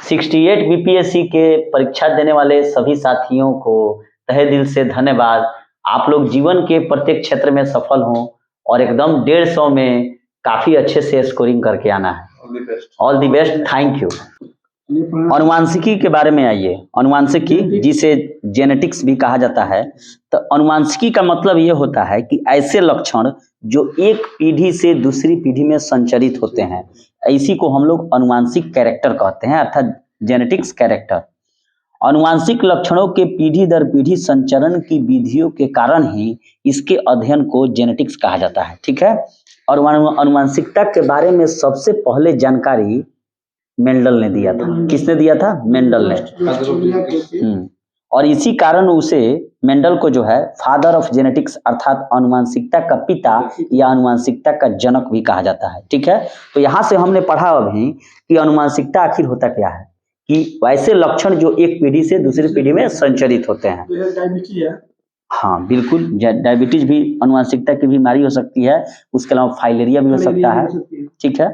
68 BPSC के परीक्षा देने वाले सभी साथियों को तहे दिल से धन्यवाद। आप लोग जीवन के प्रत्येक क्षेत्र में सफल हों और एकदम 150 में काफी अच्छे से स्कोरिंग करके आना है। All the best, thank you. अनुवांशिकी के बारे में आइए। अनुवांशिकी जिसे जेनेटिक्स भी कहा जाता है, तो अनुवांशिकी का मतलब ये होता है कि ऐसे लक्षण जो एक पीढ़ी से दूसरी पीढ़ी में संचरित होते हैं, इसी को हम लोग अनुवांशिक कैरेक्टर कहते हैं, अर्थात जेनेटिक्स कैरेक्टर। अनुवांशिक लक्षणों के पीढ़ी दर पीढ़ी संचरण की विधियों के कारण ही इसके अध्ययन को जेनेटिक्स कहा जाता है। ठीक है। और अनुवांशिकता के बारे में सबसे पहले जानकारी मेंडल ने दिया था। किसने दिया था? मेंडल ने। और इसी कारण उसे मेंडल को जो है फादर ऑफ जेनेटिक्स अर्थात अनुवांशिकता का पिता या अनुवांशिकता का जनक भी कहा जाता है। ठीक है। तो यहाँ से हमने पढ़ा अभी कि अनुवांशिकता आखिर होता क्या है, कि वैसे लक्षण जो एक पीढ़ी से दूसरी पीढ़ी में संचरित होते हैं। हाँ बिल्कुल, डायबिटीज भी अनुवांशिकता की बीमारी हो सकती है, उसके अलावा फाइलेरिया भी हो सकता है। ठीक है,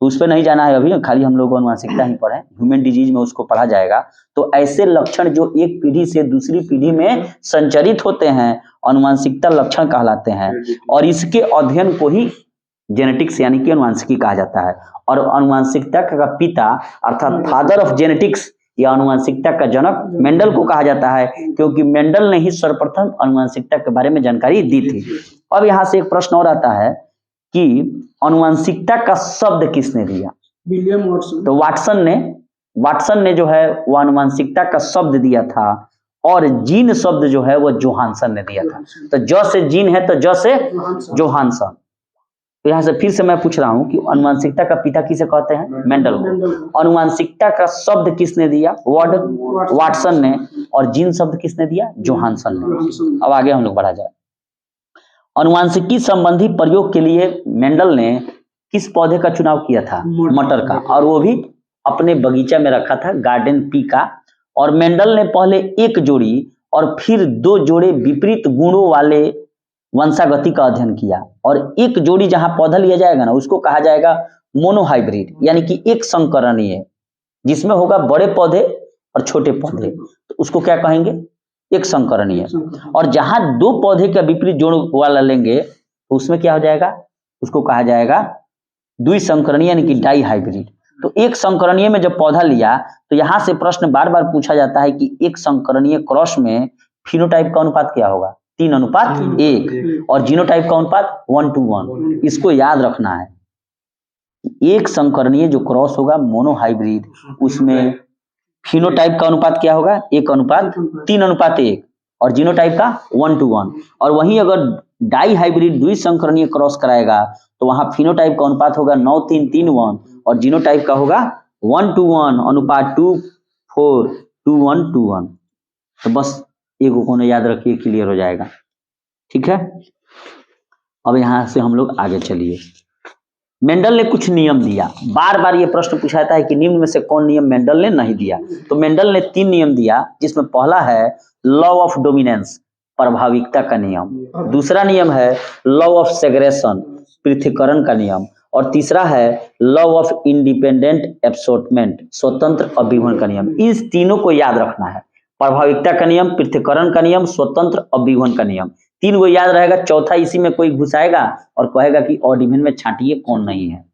तो उस पर नहीं जाना है अभी, खाली हम लोग अनुवांशिकता ही पढ़े, ह्यूमन डिजीज में उसको पढ़ा जाएगा। तो ऐसे लक्षण जो एक पीढ़ी से दूसरी पीढ़ी में संचरित होते हैं अनुवांशिकता लक्षण कहलाते हैं, और इसके अध्ययन को ही जेनेटिक्स यानी कि अनुवांशिकी कहा जाता है। और अनुवांशिकता का पिता अर्थात फादर ऑफ जेनेटिक्स या अनुवांशिकता का जनक मेंडल को कहा जाता है, क्योंकि मेंडल ने ही सर्वप्रथम अनुवांशिकता के बारे में जानकारी दी थी। अब यहाँ से एक प्रश्न और आता है कि अनुवांशिकता का शब्द किसने दिया? William Watson. तो वाटसन ने जो है वो अनुवांशिकता का शब्द दिया था, और जीन शब्द जो है वो जोहानसन ने दिया था। तो ज से जीन है तो ज से जोहानसन। तो यहाँ से फिर से मैं पूछ रहा हूँ कि अनुवांशिकता का पिता किसे कहते हैं? मेंडल को। अनुवांशिकता का शब्द किसने दिया? वर्ड वाटसन ने। और जीन शब्द किसने दिया? जोहानसन ने। अब आगे हम लोग बढ़ा जाए। अनुवांशिकी संबंधी प्रयोग के लिए मेंडल ने किस पौधे का चुनाव किया था? मटर का, और वो भी अपने बगीचा में रखा था, गार्डन पी का। और मेंडल ने पहले एक जोड़ी और फिर 2 जोड़े विपरीत गुणों वाले वंशागति का अध्ययन किया, और एक जोड़ी जहां पौधा लिया जाएगा ना उसको कहा जाएगा मोनोहाइब्रिड, यानी कि एक संकरणीय, जिसमें होगा बड़े पौधे और छोटे पौधे, तो उसको क्या कहेंगे? एक संकरणीय। और जहां 2 पौधे का विपरीत जोड़ वाला लेंगे तो उसमें क्या हो जाएगा? उसको कहा जाएगा द्विसंकरणीय यानी कि डाई हाइब्रिड। तो एक संकरणीय में जब पौधा लिया तो यहाँ से प्रश्न बार बार पूछा जाता है कि एक संकरणीय क्रॉस में फिनोटाइप का अनुपात क्या होगा? 3:1, और जीनोटाइप का अनुपात 1:1। इसको याद रखना है। एक संकरणीय जो क्रॉस होगा मोनोहाइब्रिड, उसमें फिनोटाइप का अनुपात क्या होगा? 1:3:1, और जीनोटाइप का 1:1। और वहीं अगर डाई हाइब्रिड द्विसंकरणीय क्रॉस कराएगा तो वहां फिनोटाइप का अनुपात होगा 9:3:1, और जीनोटाइप का होगा 1:1, अनुपात 2:4:2:1:2:1। तो बस एक को याद रखिए, क्लियर हो जाएगा। ठीक है। अब यहां से हम लोग आगे चलिए। मेंडल ने कुछ नियम दिया। बार बार ये प्रश्न पूछा जाता है कि निम्न में से कौन नियम मेंडल ने नहीं दिया? तो मेंडल ने 3 नियम दिया, जिसमें पहला है लॉ ऑफ डोमिनेंस, प्रभाविकता का नियम। दूसरा नियम है लॉ ऑफ सेग्रेशन, पृथक्करण का नियम। और तीसरा है लॉ ऑफ इंडिपेंडेंट एब्सॉर्टमेंट, स्वतंत्र अभिगमन का नियम। इस तीनों को याद रखना है। प्रभाविकता का नियम, पृथक्करण का नियम, स्वतंत्र अभिगमन का नियम, 3 को याद रहेगा। चौथा इसी में कोई घुसाएगा और कहेगा कि ऑडिमेन में छांटिए कौन नहीं है।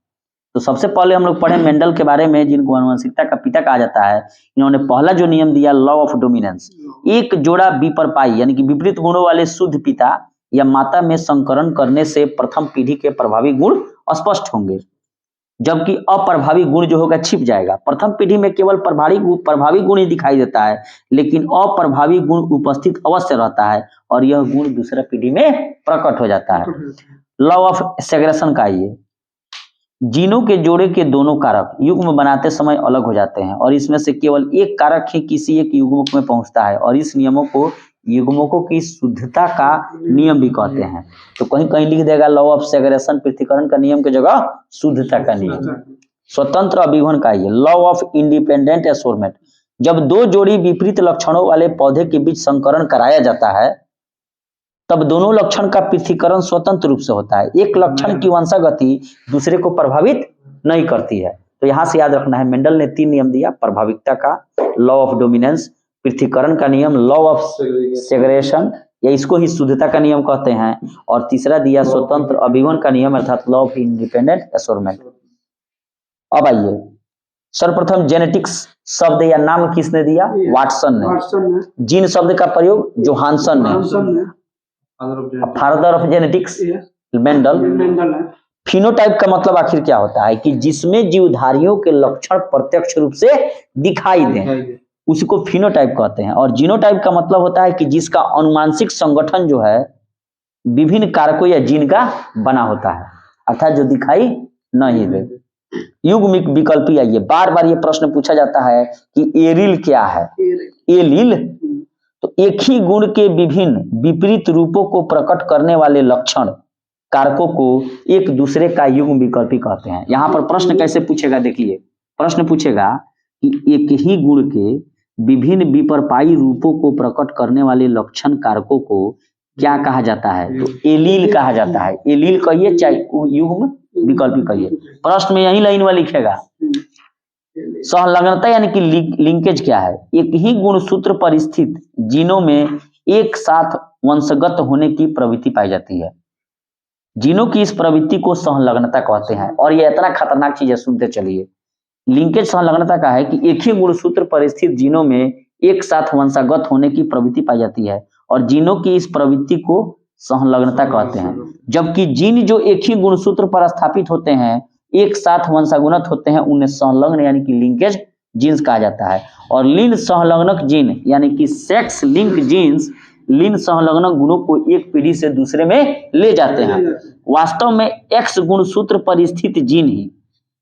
तो सबसे पहले हम लोग पढ़े मेंडल के बारे में, जिनको अनुवांशिकता का पिता कहा जाता है। इन्होंने पहला जो नियम दिया लॉ ऑफ डोमिनेंस, एक जोड़ा विपरपाई यानी कि विपरीत गुणों वाले शुद्ध पिता या माता में संकरण करने से प्रथम पीढ़ी के प्रभावी गुण स्पष्ट होंगे, जबकि अप्रभावी गुण जो होगा छिप जाएगा। प्रथम पीढ़ी में केवल प्रभावी गुण ही दिखाई देता है, लेकिन अप्रभावी गुण उपस्थित अवश्य रहता है, और यह गुण दूसरा पीढ़ी में प्रकट हो जाता है। लॉ ऑफ सेग्रेशन का ये जीनों के जोड़े के दोनों कारक युग्म बनाते समय अलग हो जाते हैं, और इसमें से केवल एक कारक ही किसी एक युग्मक में पहुंचता है, और इस नियमों को युग्मकों की शुद्धता का नियम भी कहते हैं। तो कहीं कहीं लिख देगा लॉ ऑफ सेग्रेशन, पृथक्करण का नियम की जगह शुद्धता का नियम। स्वतंत्र अभिगमन का ये लॉ ऑफ इंडिपेंडेंट एब्सॉर्टमेंट, जब 2 जोड़ी विपरीत लक्षणों वाले पौधे के बीच संकरण कराया जाता है तब दोनों लक्षण का पृथक्करण स्वतंत्र रूप से होता है। एक लक्षण की वंशागति दूसरे को प्रभावित नहीं करती है। तो यहाँ से याद रखना है, मेंडल ने 3 नियम दिया, प्रभाविकता का, लॉ ऑफ डोमिनेंस, पृथक्करण का नियम, लॉ ऑफ सेग्रेगेशन, या इसको ही शुद्धता का नियम कहते हैं, और तीसरा दिया स्वतंत्र अभिगमन का नियम अर्थात लॉ ऑफ इंडिपेंडेंट एशोरमेंट। अब आइए, सर्वप्रथम जेनेटिक्स शब्द या नाम किसने दिया? वाटसन ने। जीन शब्द का प्रयोग जोहानसन ने। Father of genetics Mendel. Phenotype का मतलब आखिर क्या होता है? कि जिसमें जीवधारियों के लक्षण प्रत्यक्ष रूप से दिखाई दें, उसको फिनोटाइप कहते हैं। और जीनोटाइप का मतलब होता है कि जिसका अनुवांशिक संगठन जो है विभिन्न कारकों या जीन का बना होता है, अर्थात जो दिखाई नहीं दे। युग्मिक विकल्पी, आइए, बार बार ये प्रश्न पूछा जाता है कि एलील क्या है? एलील तो एक ही गुण के विभिन्न विपरीत रूपों को प्रकट करने वाले लक्षण कारकों को एक दूसरे का युग्म विकल्पी कहते हैं। यहाँ पर प्रश्न कैसे पूछेगा, देखिए, प्रश्न पूछेगा कि एक ही गुण के विभिन्न विपरपाई रूपों को प्रकट करने वाले लक्षण कारकों को क्या कहा जाता है? तो एलील कहा जाता है। एलील कहिए चाहे युग्म विकल्पी कहिए। प्रश्न में यही लाइन में लिखेगा। सहलग्नता यानी कि लिंकेज क्या है? एक ही गुणसूत्र पर स्थित जीनों में एक साथ वंशगत होने की प्रवृत्ति पाई जाती है। जीनों की इस प्रवृत्ति को सहलग्नता कहते हैं। और यह इतना खतरनाक चीज है, सुनते चलिए। लिंकेज सहलग्नता का है कि एक ही गुणसूत्र पर स्थित जीनों में एक साथ वंशगत होने की प्रवृत्ति पाई जाती है, और जीनों की इस प्रवृत्ति को सहलग्नता कहते हैं। जबकि जीन जो एक ही गुणसूत्र पर स्थापित होते हैं, एक साथ वंशागुणत होते हैं, उन्हें संलग्न यानी कि लिंकेज जीन्स कहा जाता है। और लिन संलग्नक जीन यानी कि सेक्स लिंक जीन्स लिन संलग्नक गुणों को एक पीढ़ी से दूसरे में ले जाते हैं। वास्तव में एक्स गुणसूत्र पर स्थित जीन ही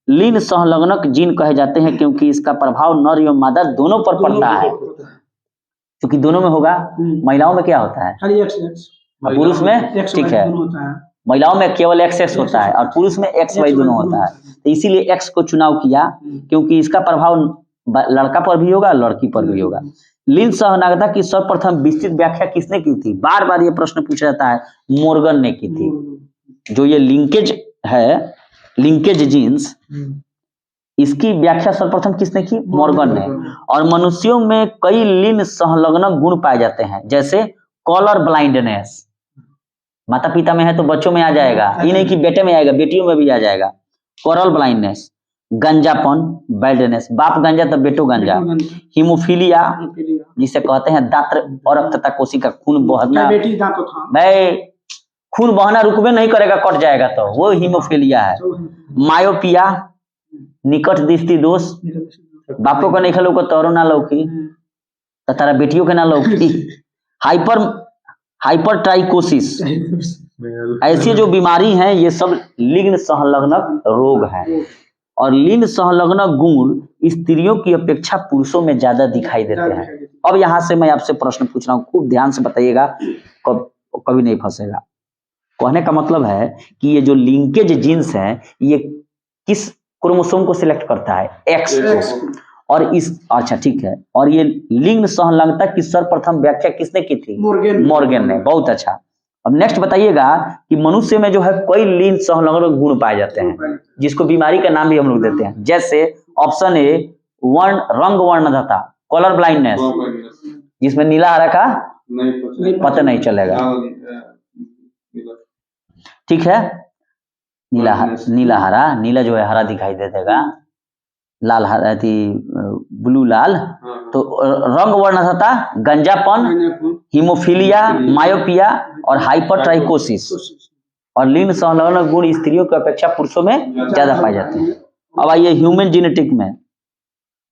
लिन संलग्नक जीन कहे जाते हैं, क्योंकि इसका प्रभाव नर एवं मादा दोनों पर पड़ता है। क्योंकि दोनों में होगा। महिलाओं में क्या होता है? पुरुष में, ठीक है, महिलाओं में केवल एक्स होता है और पुरुष में एक्स वाई दोनों होता है। तो इसीलिए एक्स को चुनाव किया, क्योंकि इसका प्रभाव लड़का पर भी होगा, लड़की पर भी होगा। लिन सहलग्नता की सर्वप्रथम विस्तृत व्याख्या किसने की थी? बार बार ये प्रश्न पूछा जाता है। मोर्गन ने की थी। जो ये लिंकेज है, लिंकेज जीन्स, इसकी व्याख्या सर्वप्रथम किसने की? मोर्गन ने। और मनुष्यों में कई लिन संलग्नक गुण पाए जाते हैं, जैसे कलर ब्लाइंडनेस। माता पिता में है तो बच्चों में आ जाएगा, ये नहीं कि बेटे में आएगा, बेटियों में भी आ जाएगा। कलर ब्लाइंडनेस, गंजापन, बैल्डनेस, बाप गंजा तो बेटो गंजा। हीमोफीलिया, जिसे कहते हैं दांत और रक्तता कोशिका, खून बहना। भाई खून बहना रुकबे नहीं करेगा, कट जाएगा, तो वो हीमोफीलिया है। मायोपिया, निकट दृष्टि दोष, बापों का नहीं खलो को तोरो ना लौकी, तो तारा बेटियों के ना लौकी। हाइपरट्राइकोसिस, ऐसी जो बीमारी हैं, ये सब लिंग संलग्नक रोग हैं। और लिंग संलग्नक गुण स्त्रियों की अपेक्षा पुरुषों में ज्यादा दिखाई देते हैं। अब यहाँ से मैं आपसे प्रश्न पूछ रहा हूँ, खूब ध्यान से बताइएगा, कभी नहीं फंसेगा। कहने का मतलब है कि ये जो लिंकेज जीन्स हैं, ये किस क्रोमोसोम को सिलेक्ट करता है? एक्स को। और इस, अच्छा ठीक है, और ये लिंग संलग्नता की सर्वप्रथम व्याख्या किसने की थी? मोर्गन ने। बहुत अच्छा। अब नेक्स्ट बताइएगा कि मनुष्य में जो है कई लिंग संलग्नक गुण पाए जाते हैं, जिसको बीमारी का नाम भी हम लोग देते हैं। जैसे ऑप्शन ए, रंग वर्णता, कलर ब्लाइंडनेस, जिसमें नीला हरा का पता नहीं चलेगा, ठीक है, नीला हरा, नीला जो है हरा दिखाई दे देगा, लाल हरा थी, ब्लू लाल। तो रंग वर्णता, गंजापन, हीमोफीलिया, मायोपिया और हाइपरट्राइकोसिस। और लिंग संलग्नक गुण स्त्रियों की अपेक्षा पुरुषों में ज्यादा पाए जाते हैं। अब आइए ह्यूमन जेनेटिक में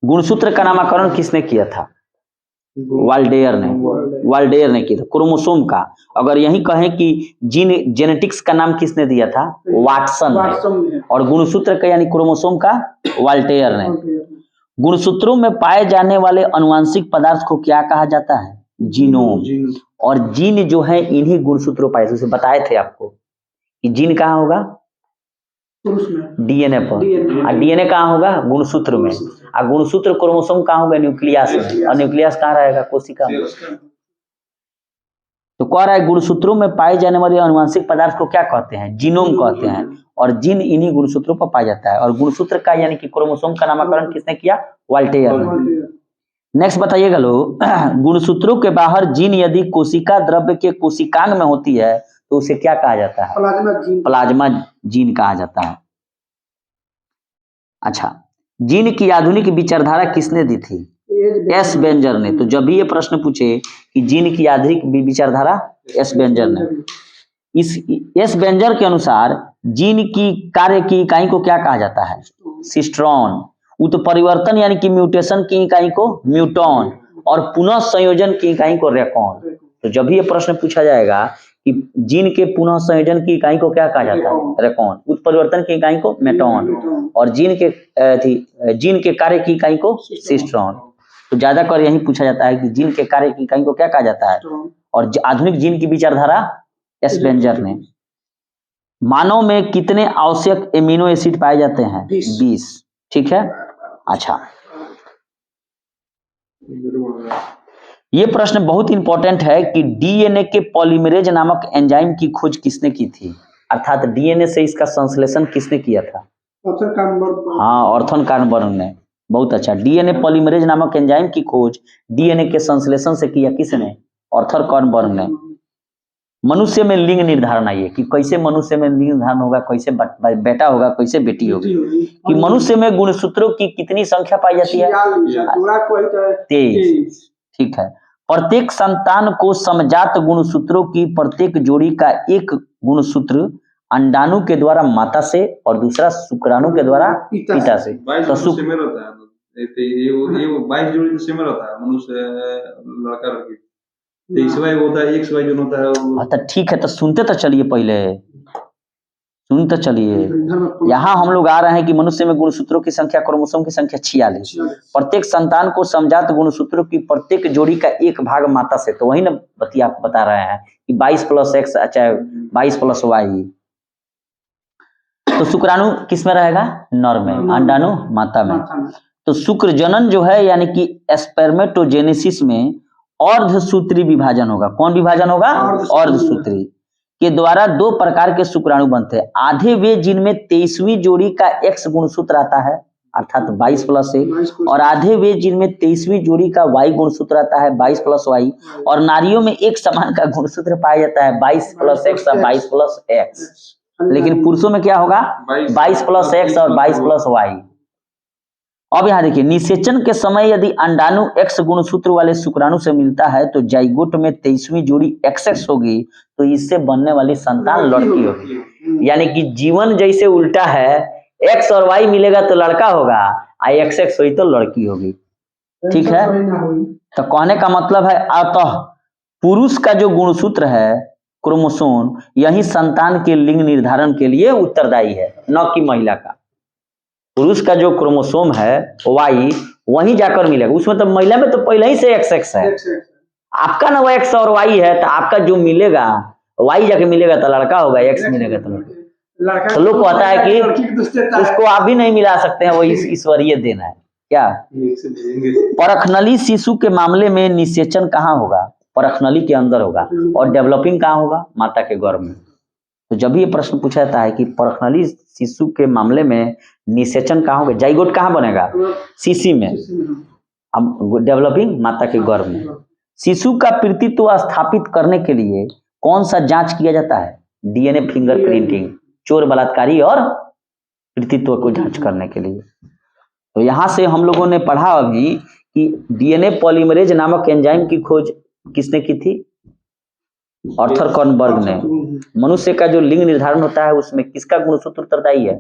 गुणसूत्र का नामकरण किसने किया था? वाल्डेयर ने किया था। क्रोमोसोम का अगर यही कहें कि जीन जेनेटिक्स का नाम किसने दिया था? वाटसन ने। और गुणसूत्र का यानी क्रोमोसोम का वाल्टेयर ने। गुणसूत्रों में पाए जाने वाले अनुवांशिक पदार्थ को क्या कहा जाता है? जीनोम। और जीन जो है इन्हीं गुणसूत्रों पाए, जैसे बताए थे आपको कि जीन कहाँ होगा? डीएनए पर। और डीएनए कहाँ होगा? गुणसूत्र में। और गुणसूत्र क्रोमोसोम कहाँ होगा? न्यूक्लियस में। और न्यूक्लियस कहाँ रहेगा? कोशिका में। तो कह रहा है गुणसूत्रों में पाए जाने वाले अनुवांशिक पदार्थ को क्या कहते हैं? जीनोम कहते हैं, और जीन इन्हीं गुणसूत्रों पर पाया जाता है। और गुणसूत्र का यानी कि क्रोमोसोम का नामकरण किसने किया? वाल्टेयर ने। नेक्स्ट बताइएगा लोग, गुणसूत्रों के बाहर जीन यदि कोशिका द्रव्य के कोशिकांग में होती है तो उसे क्या कहा जाता है? प्लाज्मा जीन कहा जाता है। अच्छा, जीन की आधुनिक विचारधारा किसने दी थी? एस बेंजर ने। तो जब भी ये प्रश्न पूछे कि जीन की आधुनिक विचारधारा, एस बेंजर ने। इस एस बेंजर के अनुसार जीन की कार्य की इकाई को क्या कहा जाता है? सिस्ट्रॉन। उत्परिवर्तन यानी कि म्यूटेशन की इकाई को म्यूटॉन, और पुनः संयोजन की इकाई को रेकॉन। तो जब भी ये प्रश्न पूछा जाएगा कि जीन के पुनः संयोजन की इकाई को क्या कहा जाता है? रेकॉन। उत्परिवर्तन की इकाई को मेटॉन, और जीन के कार्य की इकाई को सिस्ट्रॉन। तो ज्यादातर यही पूछा जाता है कि जीन के कार्य की इकाई को क्या कहा जाता है। और आधुनिक जीन की विचारधारा एस बेंजर ने। मानव में कितने आवश्यक एमिनो एसिड पाए जाते हैं? 20। ठीक है। अच्छा, ये प्रश्न बहुत इंपॉर्टेंट है कि डीएनए के पॉलीमरेज नामक एंजाइम की खोज किसने की थी? अर्थात डीएनए से इसका संश्लेषण किसने किया था? हाँ, ऑर्थन कार्नबर्ग ने। बहुत अच्छा। डीएनए पॉलीमरेज नामक एंजाइम की खोज डीएनए के संश्लेषण से किया किसने? ऑर्थर कार्नबर्ग ने। मनुष्य में लिंग निर्धारण आइए कि कैसे मनुष्य में लिंग निर्धारण होगा, कैसे बेटा होगा, कैसे बेटी होगी। कि मनुष्य में गुणसूत्रों की कितनी संख्या पाई जाती है? 23। ठीक है। प्रत्येक संतान को समजात गुणसूत्रों की प्रत्येक जोड़ी का एक गुणसूत्र अंडाणु के द्वारा माता से और दूसरा शुक्राणु के द्वारा पिता से। तो सेमर होता है, ये 22 जोड़ी तो सेमर होता है मनुष्य लड़का लड़की। 23वां होता है, 1 जो होता है। अच्छा ठीक है, तो सुनते तो चलिए, पहले सुन तो चलिए। यहाँ हम लोग आ रहे हैं कि मनुष्य में गुणसूत्रों की संख्या, क्रोमोसोम की संख्या 46। प्रत्येक संतान को समजात गुणसूत्रों की प्रत्येक जोड़ी का एक भाग माता से। तो वही ना बता रहे हैं कि 22 + X, चाहे 22 + Y। तो शुक्राणु किस में रहेगा? नर में, अंडाणु माता में। तो शुक्र जनन जो है यानी कि स्पर्मेटोजेनेसिस में अर्धसूत्री विभाजन होगा। कौन विभाजन होगा? अर्धसूत्री के द्वारा 2 प्रकार के शुक्राणु बनते हैं। आधे वे जिनमें 23वीं जोड़ी का X गुणसूत्र आता है, अर्थात 22 + A, और आधे वे जिनमें 23वीं जोड़ी का Y गुणसूत्र आता है, 22 + Y। और नारियों में एक समान का गुणसूत्र पाया जाता है, 22 + X और 22 + X। लेकिन पुरुषों में क्या होगा? 22 + X और 22 + Y। अब यहाँ देखिए, निषेचन के समय यदि अंडाणु X गुणसूत्र वाले शुक्राणु से मिलता है तो जाइगोट में 23वीं जोड़ी XX होगी, तो इससे बनने वाली संतान लड़की होगी। यानी कि जीवन जैसे उल्टा है, X और Y मिलेगा तो लड़का होगा, XX हुई तो लड़की होगी। ठीक है। तो कहने का मतलब है अतः पुरुष का जो गुणसूत्र है, क्रोमोसोम, यही संतान के लिंग निर्धारण के लिए उत्तरदायी है, न कि महिला का। पुरुष का जो क्रोमोसोम है Y वहीं जाकर मिलेगा। उसमें तो महिला में तो पहले ही से XX है। आपका ना वो X और Y है, तो आपका जो मिलेगा Y जाके मिलेगा तो लड़का होगा, X मिलेगा तो लड़का। तो लोग कहता है कि उसको आप भी नहीं मिला सकते हैं, वो ईश्वरीय देन है क्या? परखनली शिशु के मामले में निषेचन कहाँ होगा? परखनली के अंदर होगा। और डेवलपिंग कहाँ होगा? माता के गर्भ में। तो जब भी ये प्रश्न पूछा जाता है कि परखनली शिशु के मामले में निषेचन कहाँ होगा, जाइगोट कहाँ बनेगा? सीसी में। अब डेवलपिंग माता के गर्भ में। शिशु का पितृत्व स्थापित करने के लिए कौन सा जांच किया जाता है? डीएनए फिंगरप्रिंटिंग, चोर बलात्कारी और पितृत्व को जांच करने के लिए। तो यहाँ से हम लोगों ने पढ़ा अभी कि डीएनए पॉलीमरेज नामक एंजाइम की खोज किसने की थी? आर्थर कार्नबर्ग ने। मनुष्य का जो लिंग निर्धारण होता है उसमें किसका गुणसूत्र उत्तरदायी है?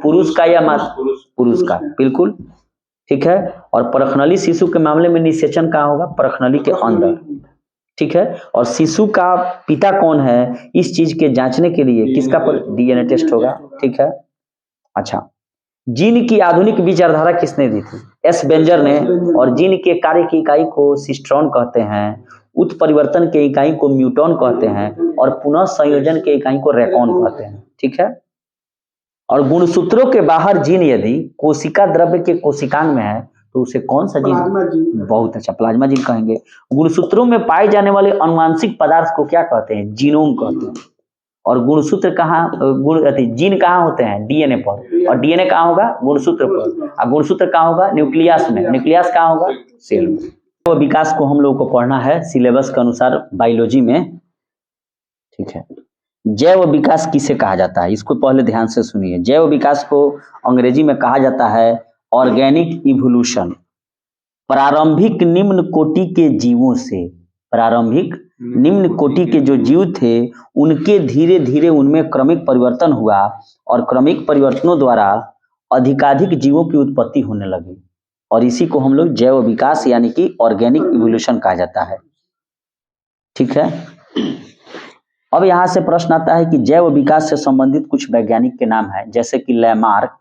पुरुष का या माता? पुरुष का, बिल्कुल ठीक है। और परखनली शिशु के मामले में निषेचन कहाँ होगा? परखनली के अंदर। ठीक है। और शिशु का पिता कौन है, इस चीज के जांचने के लिए किसका डीएनए टेस्ट होगा। ठीक है। अच्छा, जीन की आधुनिक विचारधारा किसने दी थी? एस बेंजर ने। और जीन के कार्य की इकाई को सिस्ट्रॉन कहते हैं, उत्परिवर्तन के इकाई को म्यूटॉन कहते हैं, और पुनः संयोजन के इकाई को रेकॉन कहते हैं। ठीक है। और गुणसूत्रों के बाहर जीन यदि कोशिका द्रव्य के कोशिकांग में है तो उसे कौन सा प्लाज्मा जीन? जीन। बहुत अच्छा, प्लाज्मा जीन कहेंगे। गुणसूत्रों में पाए जाने वाले अनुवांशिक पदार्थ को क्या कहते हैं? जीनोम कहते हैं। और गुणसूत्र कहाँ, जीन कहाँ होते हैं? डीएनए पर। और डीएनए कहाँ होगा? गुणसूत्र पर। और गुणसूत्र कहाँ होगा? न्यूक्लियस में। न्यूक्लियस कहाँ होगा? सेल में। तो विकास को हम लोगों को पढ़ना है सिलेबस के अनुसार बायोलॉजी में, ठीक है। जैव विकास किसे कहा जाता है? इसको पहले ध्यान से सुनिए। जैव विकास को अंग्रेजी में कहा जाता है ऑर्गेनिक इवोल्यूशन। प्रारंभिक निम्न कोटि के जीवों से, प्रारंभिक निम्न कोटि के जो जीव थे उनके धीरे धीरे उनमें क्रमिक परिवर्तन हुआ और क्रमिक परिवर्तनों द्वारा अधिकाधिक जीवों की उत्पत्ति होने लगी, और इसी को हम लोग जैव विकास यानी कि ऑर्गेनिक इवोल्यूशन कहा जाता है, ठीक है। अब यहाँ से प्रश्न आता है कि जैव विकास से संबंधित कुछ वैज्ञानिक के नाम है, जैसे कि लैमार्क,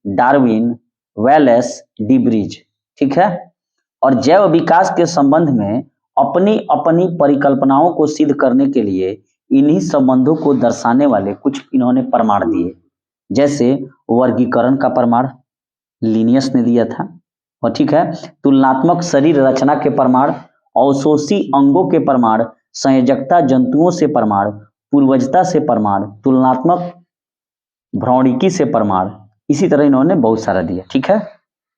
डार्विन, वेलेस, डिब्रीज, ठीक है। और जैव विकास के संबंध में अपनी अपनी परिकल्पनाओं को सिद्ध करने के लिए इन्हीं संबंधों को दर्शाने वाले कुछ इन्होंने प्रमाण दिए, जैसे वर्गीकरण का प्रमाण लिनियस ने दिया था, और ठीक है, तुलनात्मक शरीर रचना के प्रमाण, अवशोषी अंगों के प्रमाण, संयोजकता जंतुओं से प्रमाण, पूर्वजता से प्रमाण, तुलनात्मक भ्रौणिकी से प्रमाण, इसी तरह इन्होंने बहुत सारा दिया, ठीक है।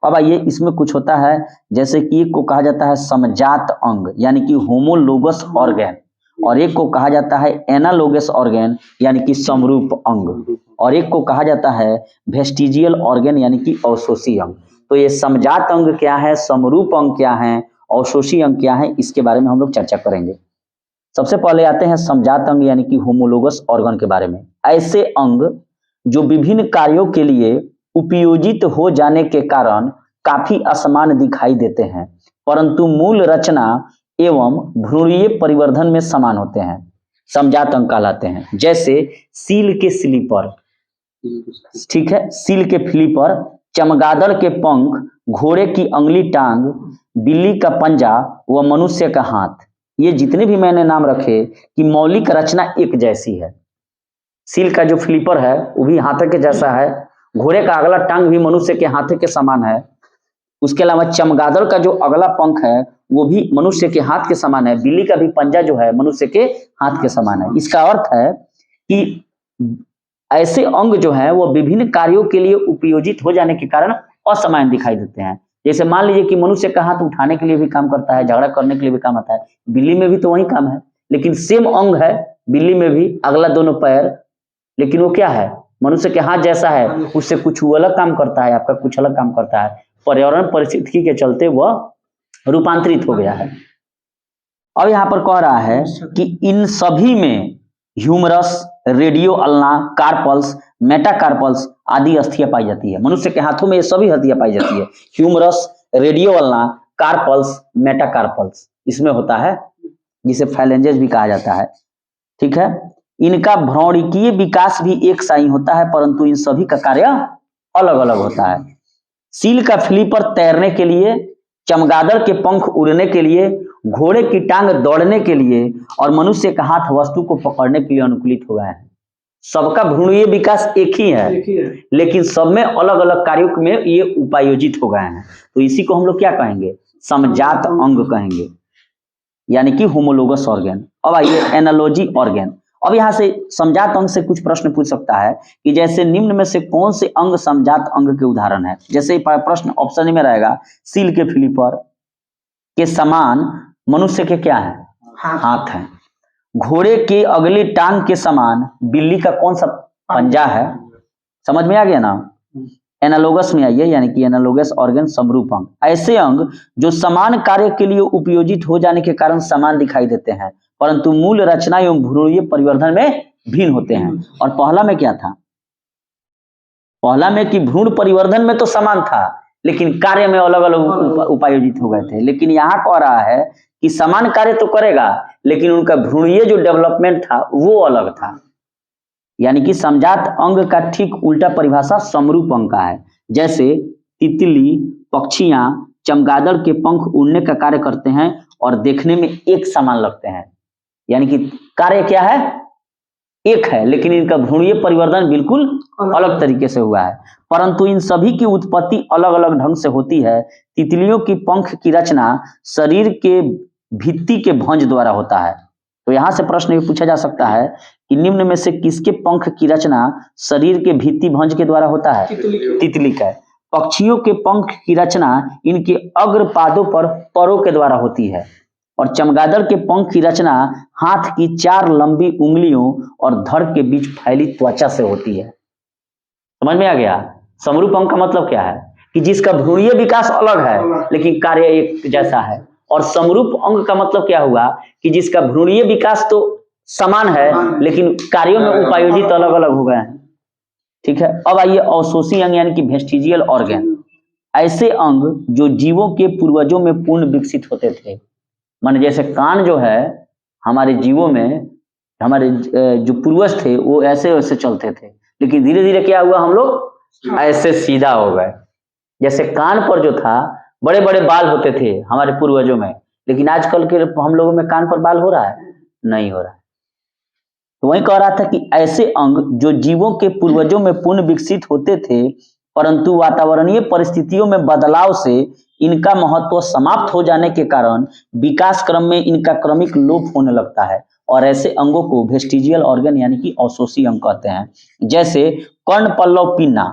अब आइए, इसमें कुछ होता है जैसे कि एक को कहा जाता है समजात अंग यानी कि होमोलोगस ऑर्गेन, और एक को कहा जाता है एनालोगस ऑर्गेन यानी कि समरूप अंग, और एक को कहा जाता है वेस्टिजियल ऑर्गेन यानी कि अवशोषी अंग। तो ये समजात अंग क्या है, समरूप अंग क्या है, अवशोषी अंग क्या है, इसके बारे में हम लोग चर्चा करेंगे। सबसे पहले आते हैं समजात अंग यानी कि होमोलोगस ऑर्गन के बारे में। ऐसे अंग जो विभिन्न कार्यों के लिए उपयोजित हो जाने के कारण काफी असमान दिखाई देते हैं, परंतु मूल रचना एवं भ्रूणीय परिवर्धन में समान होते हैं, समजात अंग कहलाते हैं। जैसे सील के स्लीपर, ठीक है, सील के फ्लीपर, चमगादड़ के पंख, घोड़े की अंगली टांग, बिल्ली का पंजा व मनुष्य का हाथ, ये जितने भी मैंने नाम रखे कि मौलिक रचना एक जैसी है। सील का जो फ्लीपर है वो भी हाथे के जैसा है, घोड़े का अगला टांग भी मनुष्य के हाथे के समान है, उसके अलावा चमगादड़ का जो अगला पंख है वो भी मनुष्य के हाथ के समान है, बिल्ली का भी पंजा जो है मनुष्य के हाथ के समान है। इसका अर्थ है कि ऐसे अंग जो है वो विभिन्न कार्यों के लिए उपयोजित हो जाने के कारण असमान दिखाई देते हैं। जैसे मान लीजिए कि मनुष्य का हाथ उठाने के लिए भी काम करता है, झगड़ा करने के लिए भी काम आता है, बिल्ली में भी तो वही काम है, लेकिन सेम अंग है बिल्ली में भी, अगला दोनों पैर, लेकिन वो क्या है, मनुष्य के हाथ जैसा है, उससे कुछ अलग काम करता है, आपका कुछ अलग काम करता है, पर्यावरण परिस्थिति के चलते वह रूपांतरित हो गया है। अब यहाँ पर कह रहा है कि इन सभी में humerus, radio ulna, carpals, metacarpals आदि अस्थियां पाई जाती है। मनुष्य के हाथों में ये सभी हड्डियां पाई जाती है, humerus, radio ulna, carpals, metacarpals, इसमें होता है, जिसे फैलेंजेस भी कहा जाता है, ठीक है। इनका भ्रौणिकीय विकास भी एक सा ही होता है, परंतु इन सभी का कार्य अलग अलग होता है। सील का फ्लीपर तैरने के लिए, चमगादड़ के पंख उड़ने के लिए, घोड़े की टांग दौड़ने के लिए, और मनुष्य का हाथ वस्तु को पकड़ने के लिए अनुकूलित हो गए हैं। सबका भ्रूणीय विकास एक ही है, लेकिन सब में अलग अलग कार्यों में ये उपायोजित हो गए हैं। तो इसी को हम लोग क्या कहेंगे, समजात अंग कहेंगे, यानी कि होमोलोगस ऑर्गेन। अब आइए एनालॉजी ऑर्गेन। अब यहाँ से समजात अंग से कुछ प्रश्न पूछ सकता है कि जैसे निम्न में से कौन से अंग समजात अंग के उदाहरण है। जैसे प्रश्न ऑप्शन में रहेगा, सील के फ्लीपर के समान मनुष्य के क्या है, हाथ है। घोड़े के अगली टांग के समान बिल्ली का कौन सा पंजा है। समझ में आ गया ना। एनालोगस में आइए, यानी कि एनालोगस ऑर्गन समरूप अंग, ऐसे अंग जो समान कार्य के लिए उपयोजित हो जाने के कारण समान दिखाई देते हैं, परंतु मूल रचना एवं भ्रूणीय परिवर्धन में भिन्न होते हैं। और पहला में क्या था, पहला में कि भ्रूण परिवर्धन में तो समान था, लेकिन कार्य में अलग अलग उपायोजित हो गए थे। लेकिन यहाँ कह रहा है कि समान कार्य तो करेगा, लेकिन उनका भ्रूणीय जो डेवलपमेंट था वो अलग था। यानी कि समजात अंग का ठीक उल्टा परिभाषा समरूप अंग का है। जैसे तितली, पक्षियां, चमगादड़ के पंख उड़ने का कार्य करते हैं और देखने में एक समान लगते हैं, यानी कि कार्य क्या है, एक है, लेकिन इनका भ्रूणीय परिवर्तन बिल्कुल अलग तरीके से हुआ है, परंतु इन सभी की उत्पत्ति अलग अलग ढंग से होती है। तितलियों की पंख की रचना शरीर के भित्ति के भंज द्वारा होता है। तो यहाँ से प्रश्न ये पूछा जा सकता है कि निम्न में से किसके पंख की रचना शरीर के भित्ति भंज के द्वारा होता है? तितली का। पक्षियों के पंख की रचना इनके अग्र पादों पर परों के द्वारा होती है, और चमगादड़ के पंख की रचना हाथ की 4 लंबी उंगलियों और धड़ के बीच फैली त्वचा से होती है। समझ में आ गया? समरूप अंग का मतलब क्या है कि जिसका भ्रूणीय विकास अलग है लेकिन कार्य एक जैसा है, और समरूप अंग का मतलब क्या हुआ कि जिसका भ्रूणीय विकास तो समान है लेकिन कार्यों में उपायोजित अलग अलग हो गए हैं। ठीक है, अब आइए अवशोषी अंग यानी कि वेस्टिजियल ऑर्गन। ऐसे अंग जो जीवों के पूर्वजों में पूर्ण विकसित होते थे, माने जैसे कान जो है हमारे जीवों में, हमारे जो पूर्वज थे वो ऐसे वैसे चलते थे, लेकिन धीरे धीरे क्या हुआ, हम लोग ऐसे सीधा हो गए। जैसे कान पर जो था बड़े बड़े बाल होते थे हमारे पूर्वजों में, लेकिन आजकल के हम लोगों में कान पर बाल हो रहा है? नहीं हो रहा है। तो वही कह रहा था कि ऐसे अंग जो जीवों के पूर्वजों में पूर्ण विकसित होते थे, परंतु वातावरणीय परिस्थितियों में बदलाव से इनका महत्व समाप्त हो जाने के कारण विकास क्रम में इनका क्रमिक लोप होने लगता है, और ऐसे अंगों को वेस्टिजियल ऑर्गन यानी कि अवशोषी अंग कहते हैं। जैसे कर्ण पल्लव पिन्ना,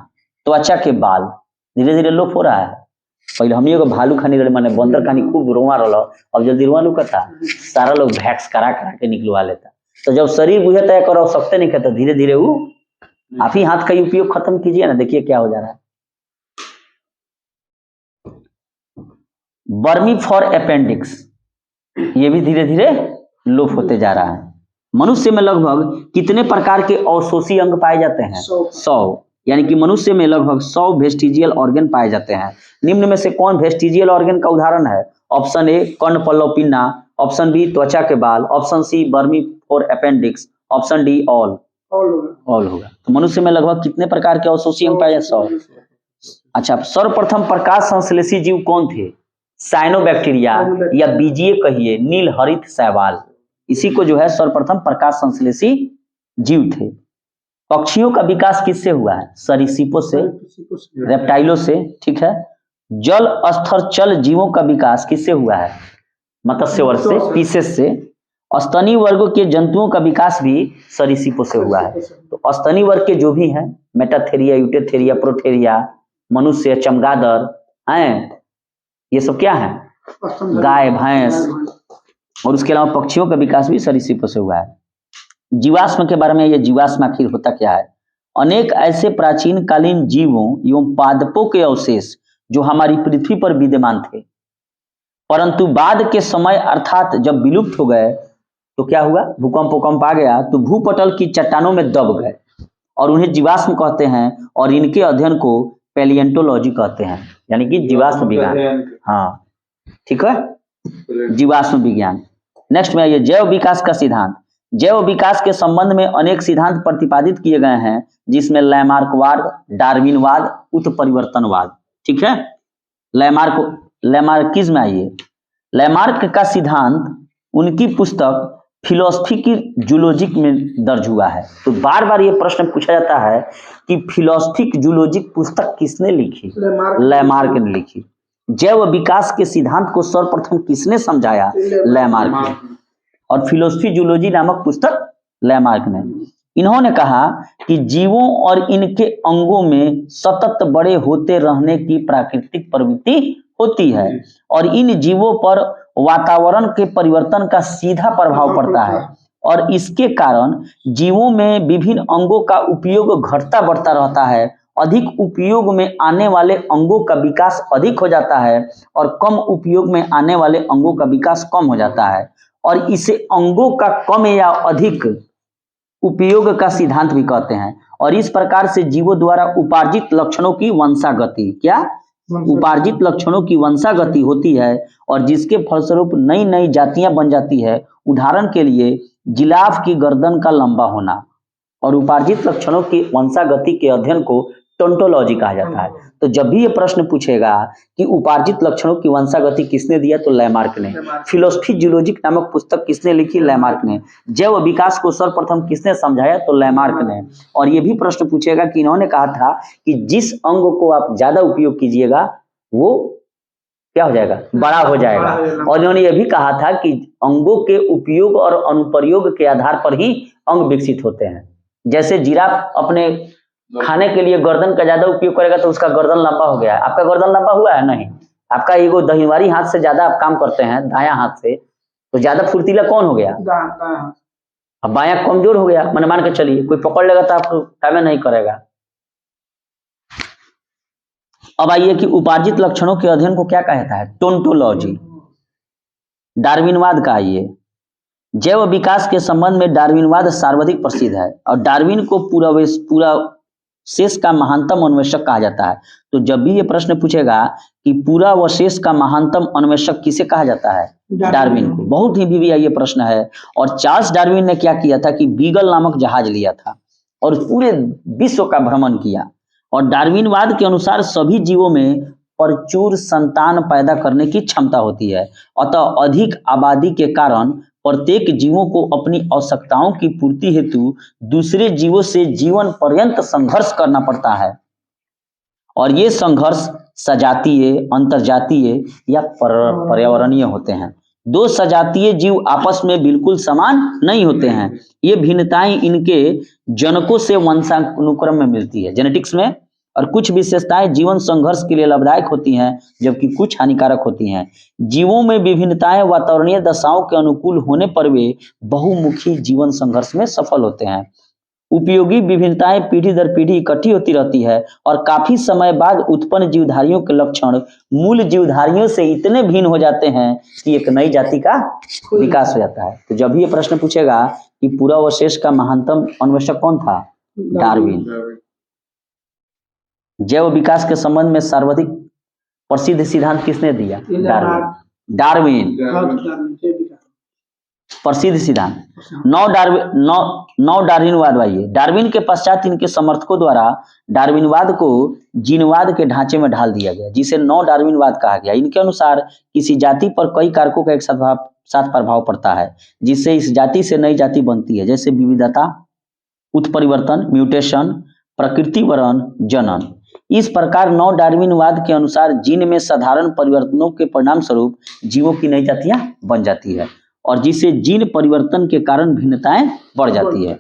त्वचा के बाल धीरे धीरे लोप हो रहा है। पहले हम एगो भालू खानी रहे, माने बंदर खानी खूब रोवा रहा, अब जल्दी रोवा लुकता, सारा लोग वैक्स करा करा के निकलवा लेता। तो जब शरीर बुझे तय करो सकते नहीं कहते, धीरे धीरे वो आप ही हाथ का उपयोग खत्म कीजिए ना, देखिए क्या हो जा रहा है। बर्मी फॉर अपेंडिक्स, ये भी धीरे धीरे लोप होते जा रहा है। मनुष्य में लगभग कितने प्रकार के अवशोषी अंग पाए जाते हैं? 100, यानी कि मनुष्य में लगभग 100 वेस्टिजियल ऑर्गन पाए जाते हैं। निम्न में से कौन वेस्टिजियल ऑर्गन का उदाहरण है? ऑप्शन ए कर्ण पल्लव पिन्ना, ऑप्शन बी त्वचा के बाल, option C vermiform appendix, option D all होगा। तो मनुष्य में लगभग कितने प्रकार के अवशोषी अंग पाए जाते हैं? 100। अच्छा, सर्वप्रथम प्रकाश संश्लेषी जीव कौन थे? साइनोबैक्टीरिया या बीजीय कहिए नील हरित शैवाल, इसी को जो है सर्वप्रथम प्रकाश संश्लेषी जीव थे। पक्षियों का विकास किससे हुआ है? सरीसृपों से, रेप्टाइलों से। ठीक है। जल स्थलचर जीवों का विकास किससे हुआ है? मत्स्य वर्ग से, फिशेस से। स्तनी वर्ग के जंतुओं का विकास भी सरीसृपों से हुआ है। तो स्तनी वर्ग के जो भी हैं, मेटाथेरिया, यूटेथेरिया, प्रोथेरिया, मनुष्य, चमगादड़ हैं, ये सब क्या है? गाय, भैंस। और उसके अलावा पक्षियों का विकास भी सरीसृपों से हुआ है। जीवाश्म के बारे में, ये जीवाश्म आखिर होता क्या है? अनेक ऐसे प्राचीन कालीन जीवों एवं पादपों के अवशेष जो हमारी पृथ्वी पर विद्यमान थे, परंतु बाद के समय अर्थात जब विलुप्त हो गए तो क्या हुआ? भूकंप आ गया तो भूपटल की चट्टानों में दब गए, और उन्हें जीवाश्म कहते हैं, और इनके अध्ययन को पैलिएंटोलॉजी कहते हैं, यानी कि जीवाश्म विज्ञान। हाँ, ठीक है, जीवाश्म विज्ञान। नेक्स्ट में आइए, जैव विकास का सिद्धांत। जैव विकास के संबंध में अनेक सिद्धांत प्रतिपादित किए गए हैं, जिसमें लैमार्कवाद, डार्विनवाद, उत्परिवर्तनवाद। ठीक है, लैमार्किज्म। आइए, लैमार्क का सिद्धांत उनकी पुस्तक फिलोसफी की जूलॉजिक में दर्ज हुआ है। तो बार बार ये प्रश्न पूछा जाता है कि फिलोसफिक जूलॉजिक पुस्तक किसने लिखी? लैमार्क ने लिखी। जैव विकास के सिद्धांत को सर्वप्रथम किसने समझाया? लैमार्क ने। और फिलोसफी जूलॉजी नामक पुस्तक लैमार्क ने। इन्होंने कहा कि जीवों और इनके अंगों में सतत बड़े होते रहने की प्राकृतिक प्रवृत्ति होती है, और इन जीवों पर वातावरण के परिवर्तन का सीधा प्रभाव पड़ता है, और इसके कारण जीवों में विभिन्न अंगों का उपयोग घटता बढ़ता रहता है। अधिक उपयोग में आने वाले अंगों का विकास अधिक हो जाता है, और कम उपयोग में आने वाले अंगों का विकास कम हो जाता है, और इसे अंगों का कम या अधिक उपयोग का सिद्धांत भी कहते हैं। और इस प्रकार से जीवों द्वारा उपार्जित लक्षणों की वंशागति, क्या उपार्जित लक्षणों की वंशागति होती है, और जिसके फलस्वरूप नई नई जातियां बन जाती है। उदाहरण के लिए जिराफ की गर्दन का लंबा होना। और उपार्जित लक्षणों की वंशागति के अध्ययन को टोंटोलॉजी कहा जाता है। तो जब भी ये प्रश्न पूछेगा कि उपार्जित लक्षणों की वंशागति किसने दिया, तो लैमार्क ने। फिलोसफी जूलॉजिक नामक पुस्तक किसने लिखी, लैमार्क ने। जैव विकास को सर्वप्रथम किसने समझाया, तो लैमार्क ने। और ये भी प्रश्न पूछेगा कि इन्होंने कहा था कि जिस अंग को आप ज्यादा उपयोग कीजिएगा वो क्या हो जाएगा, बड़ा हो जाएगा। और इन्होंने ये भी कहा था कि अंगों के उपयोग और अनुप्रयोग के आधार पर ही अंग विकसित होते हैं। जैसे जिराफ अपने खाने के लिए गर्दन का ज्यादा उपयोग करेगा तो उसका गर्दन लंबा हो गया। आपका गर्दन लंबा हुआ है नहीं, आपका एगो दहिवारी हाथ से ज्यादा आप काम करते हैं, दायां हाथ से, तो ज्यादा फुर्तीला कौन हो गया, अब बायां कमजोर हो गया। मैंने मान के चलिए कोई पकड़ लेगा तो आपको काम नहीं करेगा। अब आइए कि उपार्जित लक्षणों के अध्ययन को क्या कहता है, टोंटोलॉजी। डार्विनवाद का आइए, जैव विकास के संबंध में डार्विनवाद सर्वाधिक प्रसिद्ध है और डार्विन को पूरा शेष का महानतम अन्वेषक कहा जाता है। तो जब भी ये प्रश्न पूछेगा कि पूरा व शेष का महानतम अन्वेषक किसे कहा जाता है, डार्विन को। बहुत ही बीबीआई ये प्रश्न है। और चार्ल्स डार्विन ने क्या किया था कि बीगल नामक जहाज लिया था और पूरे विश्व का भ्रमण किया। और डार्विनवाद के अनुसार सभी जीवों में प्रचुर संतान पैदा करने की क्षमता होती है, अतः अधिक आबादी के कारण प्रत्येक जीवों को अपनी आवश्यकताओं की पूर्ति हेतु दूसरे जीवों से जीवन पर्यंत संघर्ष करना पड़ता है। और ये संघर्ष सजातीय, अंतरजातीय या पर्यावरणीय होते हैं। दो सजातीय जीव आपस में बिल्कुल समान नहीं होते हैं। ये भिन्नताएं इनके जनकों से वंशानुक्रम में मिलती है, जेनेटिक्स में। और कुछ विशेषताएं जीवन संघर्ष के लिए लाभदायक होती हैं जबकि कुछ हानिकारक होती हैं। जीवों में विभिन्नताएं वातावरणीय दशाओं के अनुकूल होने पर वे बहुमुखी जीवन संघर्ष में सफल होते हैं। उपयोगी विभिन्नताएं पीढ़ी दर पीढ़ी इकट्ठी होती रहती है और काफी समय बाद उत्पन्न जीवधारियों के लक्षण मूल जीवधारियों से इतने भिन्न हो जाते हैं कि एक नई जाति का विकास हो जाता है। तो जब भी ये प्रश्न पूछेगा कि पूरा व शेष का महानतम अन्वेषक कौन था, डार्विन। जैव विकास के संबंध में सर्वाधिक प्रसिद्ध सिद्धांत किसने दिया, डार्विन। प्रसिद्ध सिद्धांत नौ डार्विनवाद। आइए, डार्विन के पश्चात इनके समर्थकों द्वारा डार्विनवाद को जीनवाद के ढांचे में ढाल दिया गया, जिसे नौ डार्विनवाद कहा गया। इनके अनुसार किसी जाति पर कई कारकों का एक साथ प्रभाव पड़ता है जिससे इस जाति से नई जाति बनती है, जैसे विविधता, उत्परिवर्तन, म्यूटेशन, प्रकृतिवरण, जनन। इस प्रकार नौ डार्विनवाद के अनुसार जीन में साधारण परिवर्तनों के परिणाम स्वरूप जीवों की नई जातियां बन जाती है और जिससे जीन परिवर्तन के कारण भिन्नताएं बढ़ जाती है।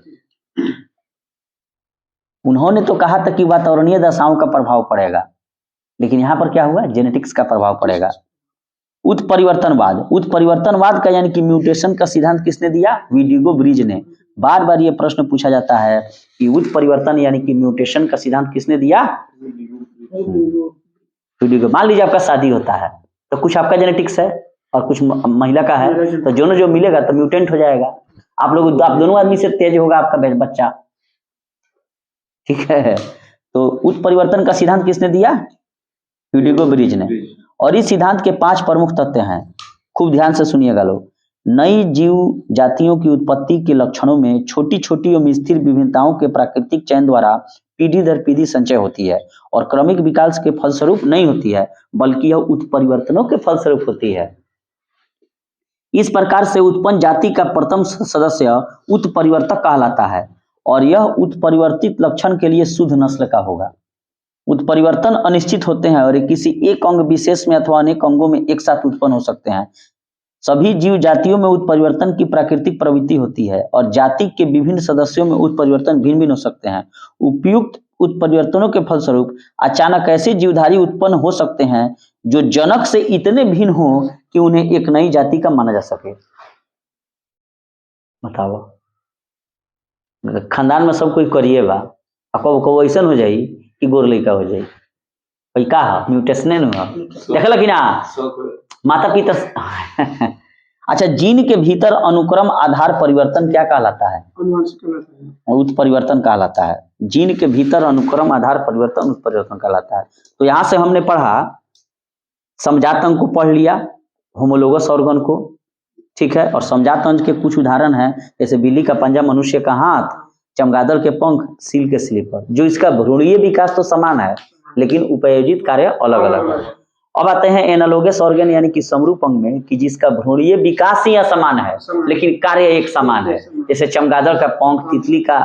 उन्होंने तो कहा था कि वातावरणीय दशाओं का प्रभाव पड़ेगा, लेकिन यहाँ पर क्या हुआ, जेनेटिक्स का प्रभाव पड़ेगा। उत्परिवर्तनवाद का यानी कि म्यूटेशन का सिद्धांत किसने दिया, विडिगो ब्रिज ने। बार बार ये प्रश्न पूछा जाता है कि उत्परिवर्तन यानी कि म्यूटेशन का सिद्धांत किसने दिया, विडिगो। मान लीजिए आपका शादी होता है तो कुछ आपका जेनेटिक्स है और कुछ महिला का है, तो दोनों जो मिलेगा तो म्यूटेंट हो जाएगा। आप दोनों आदमी से तेज होगा आपका बच्चा, ठीक है। तो उत्परिवर्तन का सिद्धांत किसने दिया, विडिगो ब्रिज ने। और इस सिद्धांत के 5 प्रमुख तथ्य हैं, खूब ध्यान से सुनिएगा लोग। नई जीव जातियों की उत्पत्ति के लक्षणों में छोटी छोटी एवं स्थिर विभिन्नताओं के प्राकृतिक चयन द्वारा पीढ़ी दर पीढ़ी संचय होती है और क्रमिक विकास के फलस्वरूप नहीं होती है, बल्कि यह उत्परिवर्तनों के फलस्वरूप होती है। इस प्रकार से उत्पन्न जाति का प्रथम सदस्य उत्परिवर्तक कहलाता है और यह उत्परिवर्तित लक्षण के लिए शुद्ध नस्ल का होगा। उत्परिवर्तन अनिश्चित होते हैं और ये किसी एक अंग विशेष में अथवा अनेक अंगों में एक साथ उत्पन्न हो सकते हैं। सभी जीव जातियों में उत्परिवर्तन की प्राकृतिक प्रवृत्ति होती है और जाति के विभिन्न सदस्यों में उत्परिवर्तन भिन्न भिन्न हो सकते हैं। उपयुक्त उत्परिवर्तनों के फलस्वरूप अचानक ऐसे जीवधारी उत्पन्न हो सकते हैं जो जनक से इतने भिन्न हो कि उन्हें एक नई जाति का माना जा सके। बताओ, खानदान में सब कोई करिए बा, कब ऐसा हो जाई कि गोर लड़का हो जाए, का म्यूटेशन देखल कि ना, माता पिता। अच्छा, जीन के भीतर अनुक्रम आधार परिवर्तन क्या कहलाता है, उत्परिवर्तन कहलाता है। जीन के भीतर अनुक्रम आधार परिवर्तन उत्परिवर्तन कहलाता है। तो यहाँ से हमने पढ़ा, समजात अंग को पढ़ लिया, होमोलोगस ऑर्गन को, ठीक है। और समजात अंग के कुछ उदाहरण हैं, जैसे बिल्ली का पंजा, मनुष्य का हाथ, चमगादड़ के पंख, सील के स्लीपर। जो इसका भ्रूणीय विकास तो समान है लेकिन उपयोजित कार्य अलग अलग है। अब आते हैं एनालोगस ऑर्गन यानी कि समरूप अंग में, कि जिसका भ्रूणीय विकास ही असमान है लेकिन कार्य एक समान है। जैसे चमगादड़ का पंख, तितली का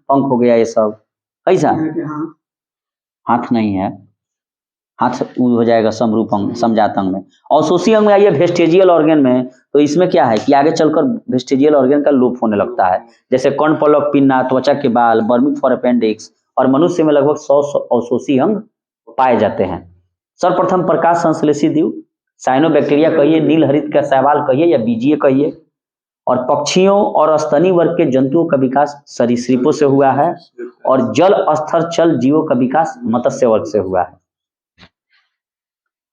पंख हो गया, ये सब कैसा हाथ नहीं है, हाथ हो जाएगा समरूप अंग, समजात अंग में। अवशोषी अंग में आइए वेस्टेजियल ऑर्गन में, तो इसमें क्या है कि आगे चलकर वेस्टेजियल ऑर्गन का लोप होने लगता है। जैसे कर्ण पलक, पिन्ना, त्वचा के बाल, बर्मी फॉर अपेंडिक्स, और मनुष्य में लगभग 100 अवशोषी अंग पाए जाते हैं। सर्वप्रथम प्रकाश संश्लेषी जीव, साइनोबैक्टीरिया कहिए, नील हरित का शैवाल कहिए या बीजीय कहिए। और पक्षियों और स्तनी वर्ग के जंतुओं का विकास सरीसृपों से हुआ है, और जल स्तर चल जीवों का विकास मत्स्य वर्ग से हुआ है।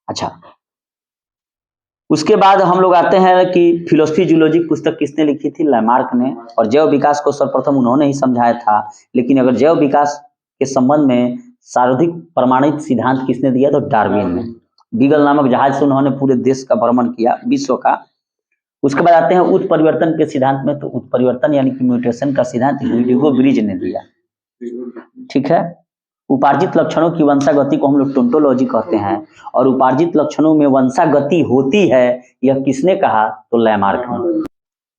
अच्छा, उसके बाद हम लोग आते हैं कि फिलोसफी जूलॉजी पुस्तक किसने लिखी थी? लैमार्क ने। और जैव विकास को सर्वप्रथम उन्होंने ही समझाया था। लेकिन अगर जैव विकास के संबंध में सर्वाधिक प्रमाणित सिद्धांत किसने दिया? तो डार्विन ने। बीगल नामक जहाज से उन्होंने पूरे देश का भ्रमण किया, विश्व का। उसके बाद आते हैं उत्परिवर्तन के सिद्धांत में, तो उत्परिवर्तन यानी कि म्यूटेशन का सिद्धांत ह्यूगो ब्रिज ने दिया। ठीक है। उपार्जित लक्षणों की वंशागति को हम लोग टोंटोलॉजी कहते हैं, और उपार्जित लक्षणों में वंशागति होती है, यह किसने कहा? तो लैमार्क ने।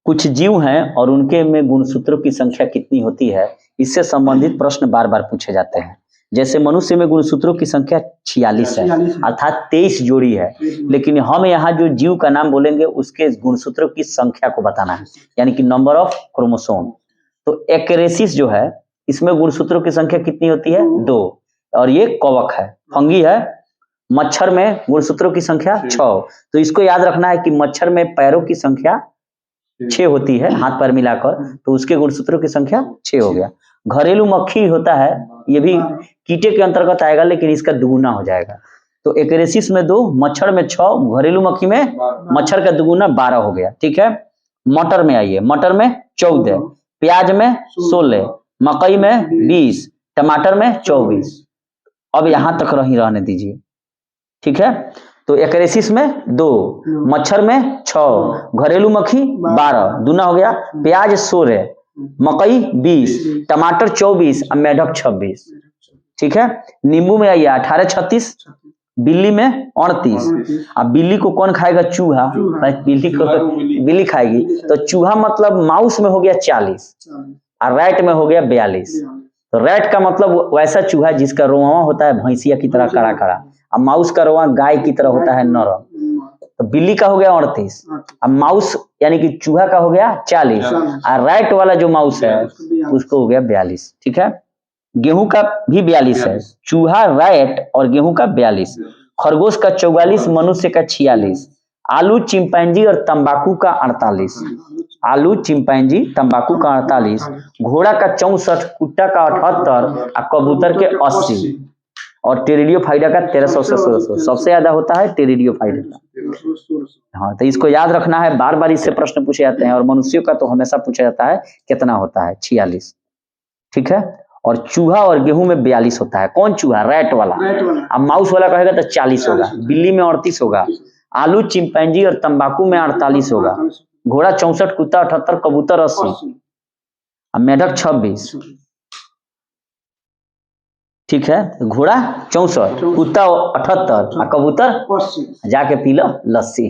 कुछ जीव हैं और उनके में गुणसूत्रों की संख्या कितनी होती है, इससे संबंधित प्रश्न बार बार पूछे जाते हैं। जैसे मनुष्य में गुणसूत्रों की संख्या 46 है, अर्थात 23 जोड़ी है। लेकिन हम यहाँ जो जीव का नाम बोलेंगे उसके गुणसूत्रों की संख्या को बताना है, यानी कि नंबर ऑफ क्रोमोसोम। तो एक्रेसिस जो है, इसमें गुणसूत्रों की संख्या कितनी होती है? 2। और ये कवक है, फंगी है। मच्छर में गुणसूत्रों की संख्या 6। तो इसको याद रखना है कि मच्छर में पैरों की संख्या 6 होती है, हाथ पैर मिलाकर, तो उसके गुणसूत्रों की संख्या 6 हो गया। घरेलू मक्खी होता है, ये भी कीटे के अंतर्गत आएगा लेकिन इसका दुगुना हो जाएगा। तो एक्रेसिस में 2, मच्छर में 6, घरेलू मक्खी में मच्छर का दुगुना 12 हो गया। ठीक है। मटर में आइए, मटर में 14, प्याज में 16, मकई में 20, टमाटर में 24। अब यहां तक रहने दीजिए। ठीक है। तो एक्रेसिस में 2, मच्छर में 6, घरेलू मक्खी 12, दूना हो गया। प्याज 16, मकई 20, टमाटर 24 और मेढक 26। ठीक है। नींबू में आइए 18, 36, बिल्ली में 38। अब बिल्ली को कौन खाएगा? चूहा। बिल्ली खाएगी, तो चूहा मतलब माउस में हो गया 40 और रैट में हो गया 42। तो रैट का मतलब वैसा चूहा जिसका रोआ होता है भैंसिया की तरह कड़ा कड़ा, और माउस का रोआ गाय की तरह होता है नरम। तो बिल्ली का हो गया 38, अब माउस यानी कि चूहा का हो गया 40, और रैट वाला जो माउस है उसको हो गया 42। ठीक है। गेहूं का भी 42 है, चूहा, रैट और गेहूं का 42, खरगोश का 44, मनुष्य का 46, आलू, चिंपैंजी और तंबाकू का 48, आलू, चिंपैंजी, तंबाकू का 48, घोड़ा का 64, कुत्ता का 78 और कबूतर के 80, और टेरिडियोफाइडा का 1300 से 1600। सबसे ज्यादा होता है टेरिडियोफाइडा का। हाँ, तो इसको याद रखना है, बार बार इससे प्रश्न पूछे जाते हैं। और मनुष्यों का तो हमेशा पूछा जाता है कितना होता है? 46। ठीक है। और चूहा और गेहूं में 42 होता है। कौन चूहा? रैट वाला। अब माउस वाला कहेगा तो 40 होगा, बिल्ली में 38 होगा, आलू, चिंपैंजी और तंबाकू में 48 होगा, घोड़ा 64, कुत्ता 78, कबूतर 80 और मेढक 26। ठीक है। घोड़ा 64, कुत्ता 78 और कबूतर 80। जाके पी लो लस्सी।